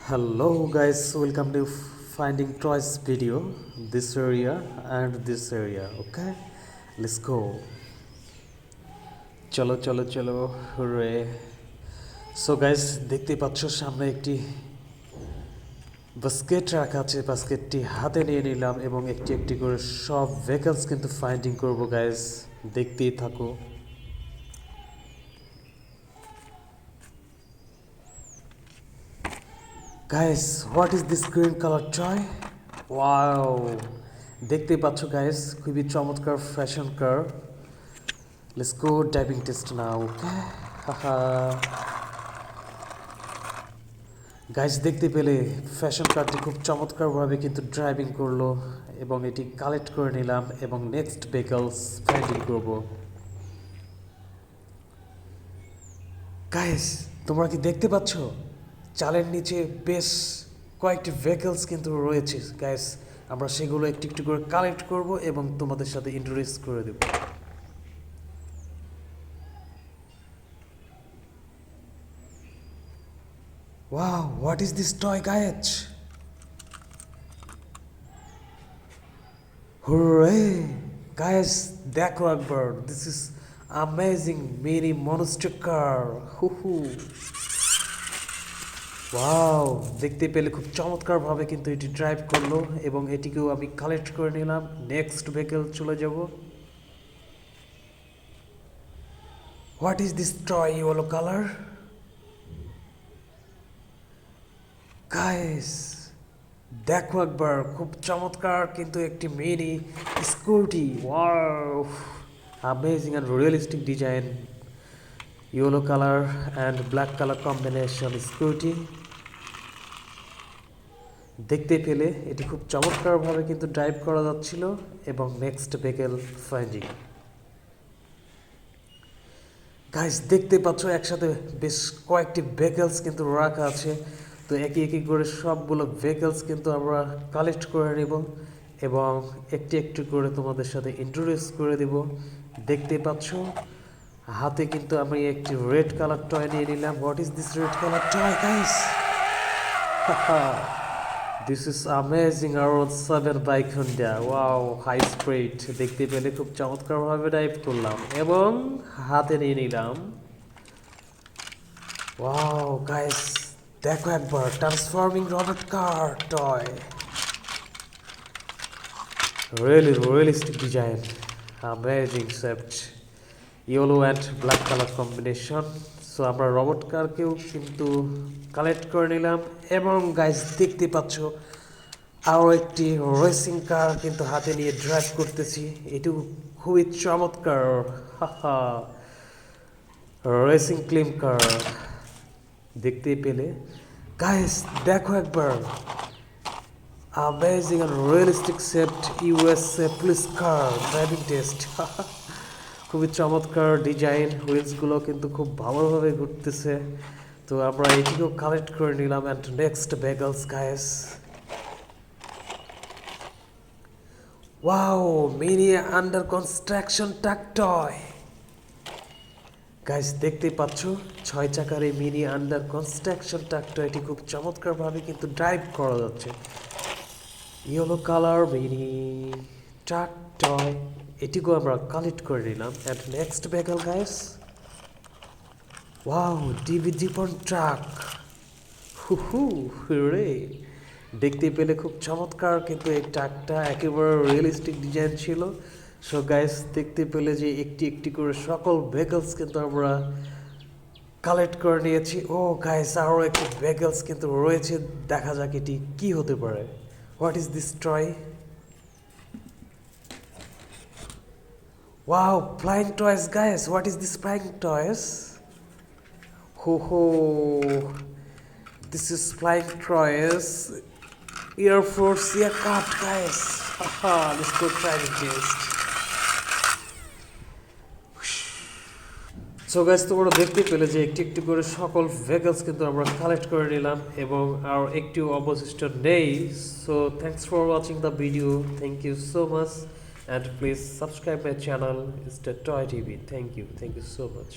Hello guys, welcome to finding toys video. This area and this area. Okay, let's go. চলো চলো চলো রে। So guys, দেখতে পাচ্ছ সামনে একটি বাস্কেট রাখা আছে। বাস্কেটটি হাতে নিয়ে নিলাম এবং একটি একটি করে সব ভেহিকলস কিন্তু ফাইন্ডিং করব গাইস, দেখতেই থাকো। Guys, what is this green color toy? Wow! দেখতে পাচ্ছ গাইস, খুবই চমৎকার fashion car. Let's go diving test now, okay? Haha. Guys, দেখতে পেলে ফ্যাশন কারটি খুব চমৎকারভাবে কিন্তু ড্রাইভিং করলো এবং এটি কালেক্ট করে নিলাম এবং নেক্সট ভেহিকলস ফাইন্ডিং করব। গাইস, তোমরা কি দেখতে পাচ্ছ? চালের নিচে বেশ কয়েকটি ভেহিকলস কিন্তু রয়েছে গাইস। আমরা সেগুলো একটু একটু করে কালেক্ট করব এবং তোমাদের সাথে ইন্ট্রোডিউস করে দেব। Wow, what is this toy guys? Hurray guys, দেখো একবার, this is amazing mini monster car. Woo wow, দেখতে পেলে খুব চমৎকারভাবে কিন্তু এটি ড্রাইভ করলো এবং এটিকেও আমি কালেক্ট করে নিলাম। নেক্সট ভেহিকল চলে যাব। What is this toy yellow colour? Guys, দেখো একবার, খুব চমৎকার কিন্তু একটি mini scooty. Wow, amazing and realistic design, yellow colour and black colour combination scooty. দেখতে পেলে এটি খুব চমৎকারভাবে কিন্তু ড্রাইভ করা যাচ্ছিল এবং নেক্সট ভেহিকল ফাইন্ডিং। গাইস, দেখতে পাচ্ছ একসাথে বেশ কয়েকটি ভেহিকলস কিন্তু রাখা আছে। তো একই একই করে সবগুলো ভেহিকলস কিন্তু আমরা কালেক্ট করে নেব এবং একটি একটি করে তোমাদের সাথে ইন্ট্রোডিউস করে দেব। দেখতে পাচ্ছ হাতে কিন্তু আমি একটি রেড কালার টয় নিয়ে নিলাম। What is this red colour toy guys? This is amazing R7 bike Honda. Wow, high speed. দেখতে পেলে খুব চমৎকারভাবে ড্রাইভ করলাম এবং হাতে নিয়ে নিলাম। ওয়াও গাইস, দেখো একবার, transforming robot car toy. Really realistic design, amazing shaped, yellow and black colour combination. So আমরা রবট কারকেও কিন্তু কালেক্ট করে নিলাম এবং গাইস, দেখতে পাচ্ছ আরও একটি রেসিং কার কিন্তু হাতে নিয়ে ড্রাইভ করতেছি। এটিও খুবই চমৎকার। হাহা, রেসিং ক্লিম কার। দেখতে পেলে গাইস, দেখো একবার, amazing and realistic shaped USA police car driving test. খুবই চমৎকার ডিজাইন, হুইলসগুলো কিন্তু খুব ভালোভাবে ঘুরতেছে। তো আমরা এটিকেও কালেক্ট করে নিলাম and next vehicles guys. Wow, mini under construction truck toy. Guys, দেখতে পাচ্ছ 6 চাকার এই মিনি আন্ডার কনস্ট্রাকশন ট্রাক টয়টি খুব চমৎকারভাবে কিন্তু ড্রাইভ করা যাচ্ছে। Yellow colour mini truck toy, এটিকেও আমরা কালেক্ট করে নিলাম and next vehicle guys. Wow, DB জিপন ট্রাক। হু রে, দেখতে পেলে খুব চমৎকার কিন্তু এই ট্রাকটা একেবারে রিয়েলিস্টিক ডিজাইন ছিল। সো গাইস, দেখতে পেলে যে একটি একটি করে সকল ভেহিকলস কিন্তু আমরা কালেক্ট করে নিয়েছি। ও গাইস, আরও একটি ভেহিকলস কিন্তু রয়েছে, দেখা যাক এটি কি হতে পারে। What is this toy? Wow, flying toys guys, what is this flying toys? Ho, this is flying toys, Air Force aircraft guys. Haha, let's go try the test. So guys, তোমরা দেখতে পেলে যে একটি একটি করে সকল ভেহিকলস কিন্তু আমরা কালেক্ট করে নিলাম এবং আর একটিও অবশিষ্ট নেই। So thanks for watching the video, thank you so much, and please subscribe my channel, it's the Toy TV. Thank you so much.